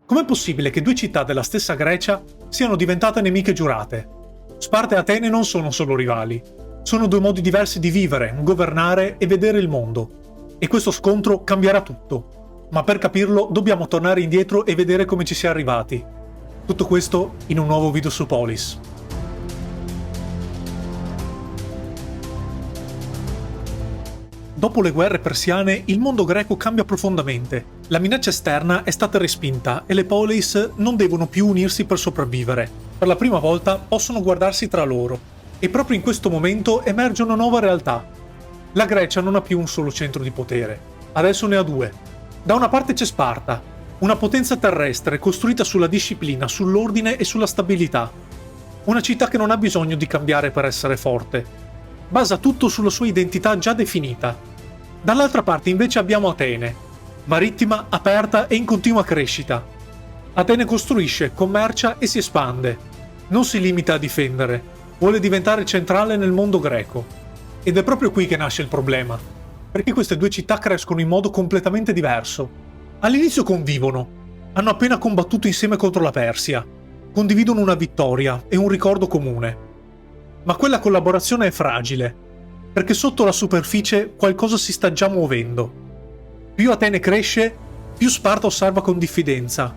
Com'è possibile che due città della stessa Grecia siano diventate nemiche giurate? Sparta e Atene non sono solo rivali, sono due modi diversi di vivere, governare e vedere il mondo. E questo scontro cambierà tutto. Ma per capirlo dobbiamo tornare indietro e vedere come ci si è arrivati. Tutto questo in un nuovo video su Polis. Dopo le guerre persiane, il mondo greco cambia profondamente. La minaccia esterna è stata respinta e le polis non devono più unirsi per sopravvivere. Per la prima volta possono guardarsi tra loro. E proprio in questo momento emerge una nuova realtà. La Grecia non ha più un solo centro di potere. Adesso ne ha due. Da una parte c'è Sparta, una potenza terrestre costruita sulla disciplina, sull'ordine e sulla stabilità. Una città che non ha bisogno di cambiare per essere forte. Basa tutto sulla sua identità già definita. Dall'altra parte invece abbiamo Atene, marittima, aperta e in continua crescita. Atene costruisce, commercia e si espande. Non si limita a difendere, vuole diventare centrale nel mondo greco. Ed è proprio qui che nasce il problema, perché queste due città crescono in modo completamente diverso. All'inizio convivono, hanno appena combattuto insieme contro la Persia, condividono una vittoria e un ricordo comune. Ma quella collaborazione è fragile, perché sotto la superficie qualcosa si sta già muovendo. Più Atene cresce, più Sparta osserva con diffidenza.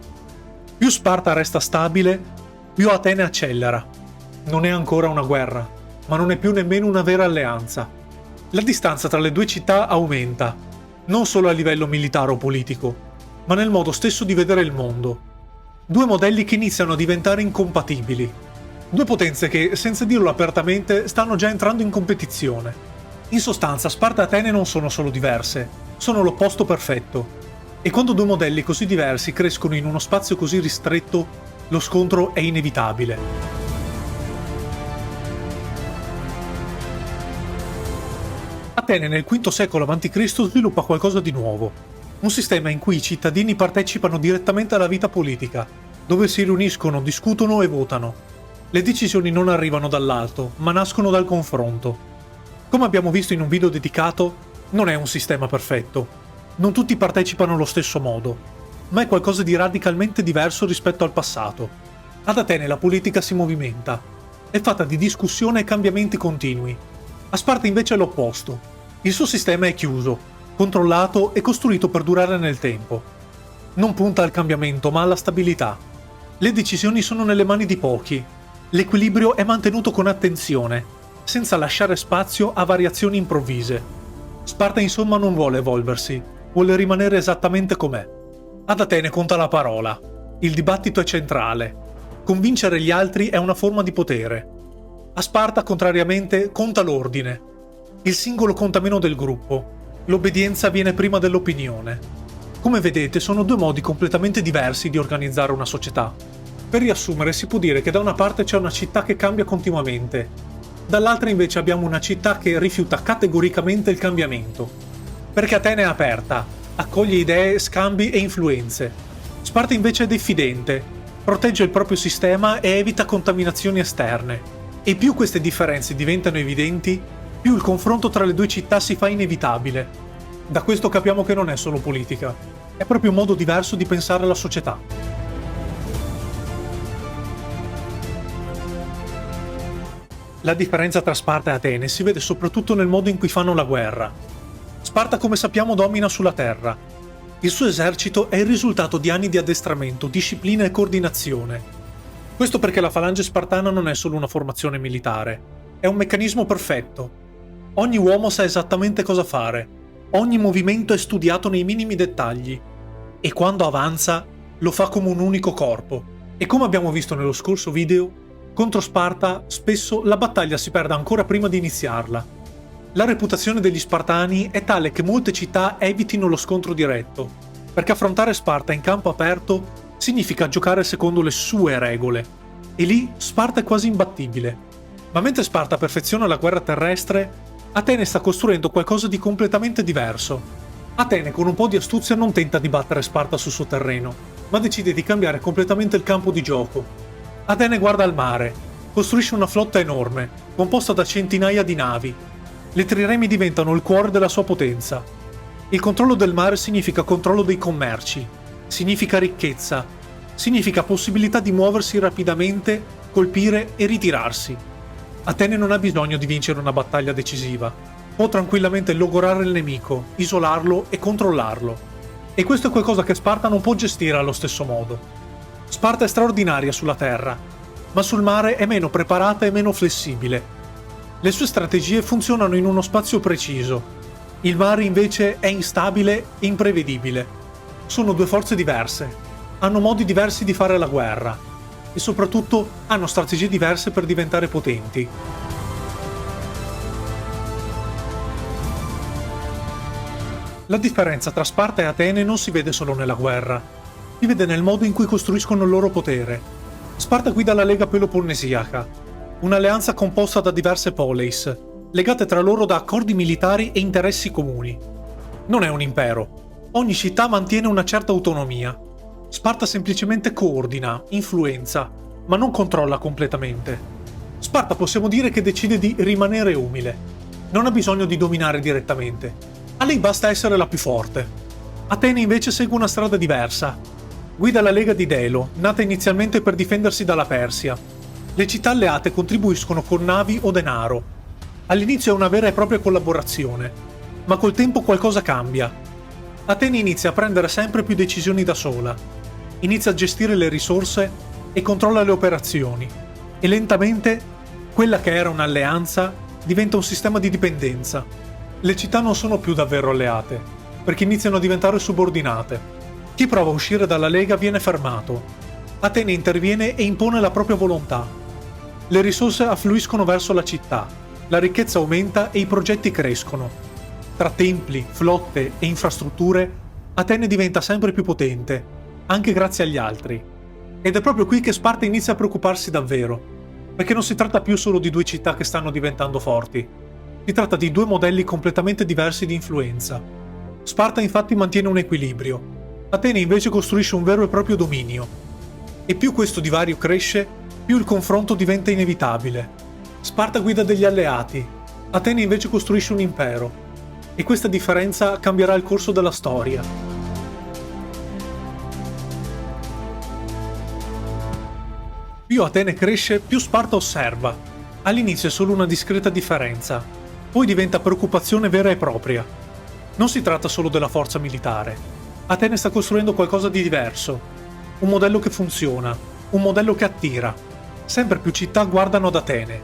Più Sparta resta stabile, più Atene accelera. Non è ancora una guerra, ma non è più nemmeno una vera alleanza. La distanza tra le due città aumenta, non solo a livello militare o politico, ma nel modo stesso di vedere il mondo. Due modelli che iniziano a diventare incompatibili. Due potenze che, senza dirlo apertamente, stanno già entrando in competizione. In sostanza, Sparta e Atene non sono solo diverse, sono l'opposto perfetto. E quando due modelli così diversi crescono in uno spazio così ristretto, lo scontro è inevitabile. Atene nel V secolo a.C. sviluppa qualcosa di nuovo. Un sistema in cui i cittadini partecipano direttamente alla vita politica, dove si riuniscono, discutono e votano. Le decisioni non arrivano dall'alto, ma nascono dal confronto. Come abbiamo visto in un video dedicato, non è un sistema perfetto. Non tutti partecipano allo stesso modo, ma è qualcosa di radicalmente diverso rispetto al passato. Ad Atene la politica si movimenta. È fatta di discussione e cambiamenti continui. A Sparta invece è l'opposto. Il suo sistema è chiuso, controllato e costruito per durare nel tempo. Non punta al cambiamento, ma alla stabilità. Le decisioni sono nelle mani di pochi. L'equilibrio è mantenuto con attenzione, senza lasciare spazio a variazioni improvvise. Sparta insomma non vuole evolversi, vuole rimanere esattamente com'è. Ad Atene conta la parola, il dibattito è centrale, convincere gli altri è una forma di potere. A Sparta, contrariamente, conta l'ordine. Il singolo conta meno del gruppo, l'obbedienza viene prima dell'opinione. Come vedete, sono due modi completamente diversi di organizzare una società. Per riassumere, si può dire che da una parte c'è una città che cambia continuamente, dall'altra invece abbiamo una città che rifiuta categoricamente il cambiamento. Perché Atene è aperta, accoglie idee, scambi e influenze. Sparta invece è diffidente, protegge il proprio sistema e evita contaminazioni esterne. E più queste differenze diventano evidenti, più il confronto tra le due città si fa inevitabile. Da questo capiamo che non è solo politica, è proprio un modo diverso di pensare la società. La differenza tra Sparta e Atene si vede soprattutto nel modo in cui fanno la guerra. Sparta, come sappiamo, domina sulla terra. Il suo esercito è il risultato di anni di addestramento, disciplina e coordinazione. Questo perché la falange spartana non è solo una formazione militare, è un meccanismo perfetto. Ogni uomo sa esattamente cosa fare, ogni movimento è studiato nei minimi dettagli, e quando avanza lo fa come un unico corpo. E come abbiamo visto nello scorso video, contro Sparta spesso la battaglia si perde ancora prima di iniziarla. La reputazione degli spartani è tale che molte città evitino lo scontro diretto, perché affrontare Sparta in campo aperto significa giocare secondo le sue regole, e lì Sparta è quasi imbattibile. Ma mentre Sparta perfeziona la guerra terrestre, Atene sta costruendo qualcosa di completamente diverso. Atene con un po' di astuzia non tenta di battere Sparta sul suo terreno, ma decide di cambiare completamente il campo di gioco. Atene guarda al mare, costruisce una flotta enorme, composta da centinaia di navi. Le triremi diventano il cuore della sua potenza. Il controllo del mare significa controllo dei commerci, significa ricchezza, Significa possibilità di muoversi rapidamente, colpire e ritirarsi. Atene non ha bisogno di vincere una battaglia decisiva. Può tranquillamente logorare il nemico, isolarlo e controllarlo. E questo è qualcosa che Sparta non può gestire allo stesso modo. Sparta è straordinaria sulla terra, ma sul mare è meno preparata e meno flessibile. Le sue strategie funzionano in uno spazio preciso. Il mare invece è instabile e imprevedibile. Sono due forze diverse, hanno modi diversi di fare la guerra e soprattutto hanno strategie diverse per diventare potenti. La differenza tra Sparta e Atene non si vede solo nella guerra, si vede nel modo in cui costruiscono il loro potere. Sparta guida la Lega Peloponnesiaca, un'alleanza composta da diverse poleis, legate tra loro da accordi militari e interessi comuni. Non è un impero. Ogni città mantiene una certa autonomia. Sparta semplicemente coordina, influenza, ma non controlla completamente. Sparta possiamo dire che decide di rimanere umile. Non ha bisogno di dominare direttamente. A lei basta essere la più forte. Atene invece segue una strada diversa. Guida la Lega di Delo, nata inizialmente per difendersi dalla Persia. Le città alleate contribuiscono con navi o denaro. All'inizio è una vera e propria collaborazione, ma col tempo qualcosa cambia. Atene inizia a prendere sempre più decisioni da sola, inizia a gestire le risorse e controlla le operazioni, e lentamente quella che era un'alleanza diventa un sistema di dipendenza. Le città non sono più davvero alleate, perché iniziano a diventare subordinate. Chi prova a uscire dalla Lega viene fermato. Atene interviene e impone la propria volontà. Le risorse affluiscono verso la città. La ricchezza aumenta e i progetti crescono. Tra templi, flotte e infrastrutture, Atene diventa sempre più potente, anche grazie agli altri. Ed è proprio qui che Sparta inizia a preoccuparsi davvero, perché non si tratta più solo di due città che stanno diventando forti. Si tratta di due modelli completamente diversi di influenza. Sparta infatti mantiene un equilibrio. Atene invece costruisce un vero e proprio dominio. E più questo divario cresce, più il confronto diventa inevitabile. Sparta guida degli alleati, Atene invece costruisce un impero, e questa differenza cambierà il corso della storia. Più Atene cresce, più Sparta osserva. All'inizio è solo una discreta differenza, poi diventa preoccupazione vera e propria. Non si tratta solo della forza militare. Atene sta costruendo qualcosa di diverso, un modello che funziona, un modello che attira. Sempre più città guardano ad Atene.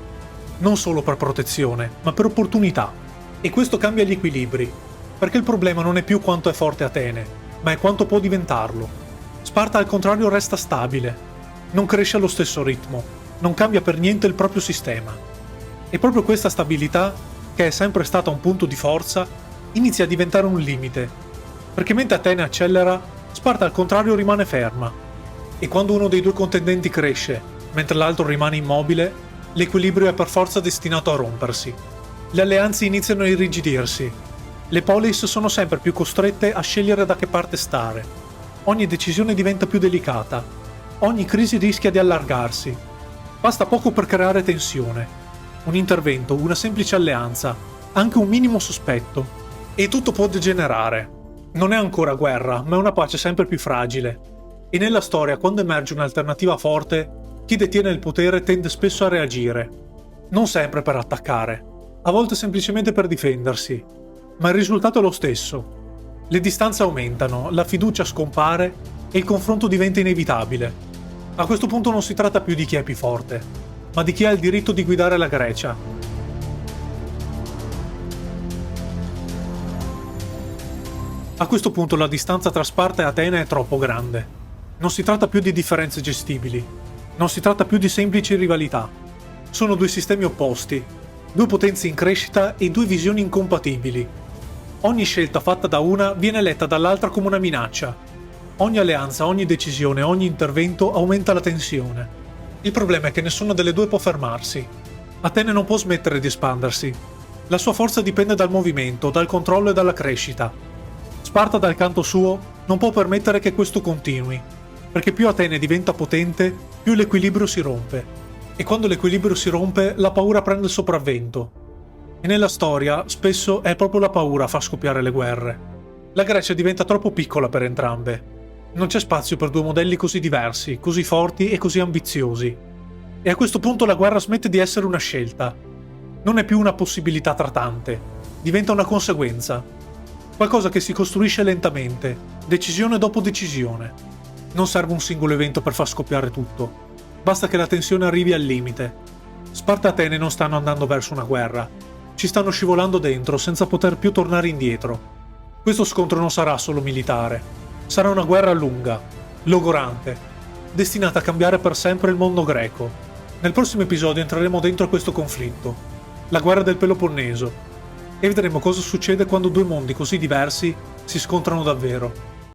Non solo per protezione, ma per opportunità. E questo cambia gli equilibri, perché il problema non è più quanto è forte Atene, ma è quanto può diventarlo. Sparta al contrario resta stabile, non cresce allo stesso ritmo, non cambia per niente il proprio sistema. E proprio questa stabilità, che è sempre stata un punto di forza, inizia a diventare un limite, perché mentre Atene accelera, Sparta al contrario rimane ferma. E quando uno dei due contendenti cresce, mentre l'altro rimane immobile, l'equilibrio è per forza destinato a rompersi. Le alleanze iniziano a irrigidirsi. Le polis sono sempre più costrette a scegliere da che parte stare. Ogni decisione diventa più delicata. Ogni crisi rischia di allargarsi. Basta poco per creare tensione. Un intervento, una semplice alleanza, anche un minimo sospetto. E tutto può degenerare. Non è ancora guerra, ma è una pace sempre più fragile. E nella storia, quando emerge un'alternativa forte, chi detiene il potere tende spesso a reagire, non sempre per attaccare, a volte semplicemente per difendersi, ma il risultato è lo stesso. Le distanze aumentano, la fiducia scompare e il confronto diventa inevitabile. A questo punto non si tratta più di chi è più forte, ma di chi ha il diritto di guidare la Grecia. A questo punto la distanza tra Sparta e Atene è troppo grande. Non si tratta più di differenze gestibili. Non si tratta più di semplici rivalità. Sono due sistemi opposti, due potenze in crescita e due visioni incompatibili. Ogni scelta fatta da una viene letta dall'altra come una minaccia. Ogni alleanza, ogni decisione, ogni intervento aumenta la tensione. Il problema è che nessuna delle due può fermarsi. Atene non può smettere di espandersi. La sua forza dipende dal movimento, dal controllo e dalla crescita. Sparta, dal canto suo, non può permettere che questo continui, perché più Atene diventa potente, più l'equilibrio si rompe. E quando l'equilibrio si rompe, la paura prende il sopravvento. E nella storia, spesso è proprio la paura a far scoppiare le guerre. La Grecia diventa troppo piccola per entrambe. Non c'è spazio per due modelli così diversi, così forti e così ambiziosi. E a questo punto la guerra smette di essere una scelta. Non è più una possibilità tra tante, diventa una conseguenza. Qualcosa che si costruisce lentamente, decisione dopo decisione. Non serve un singolo evento per far scoppiare tutto. Basta che la tensione arrivi al limite. Sparta e Atene non stanno andando verso una guerra. Ci stanno scivolando dentro senza poter più tornare indietro. Questo scontro non sarà solo militare. Sarà una guerra lunga, logorante, destinata a cambiare per sempre il mondo greco. Nel prossimo episodio entreremo dentro a questo conflitto, la guerra del Peloponneso, e vedremo cosa succede quando due mondi così diversi si scontrano davvero.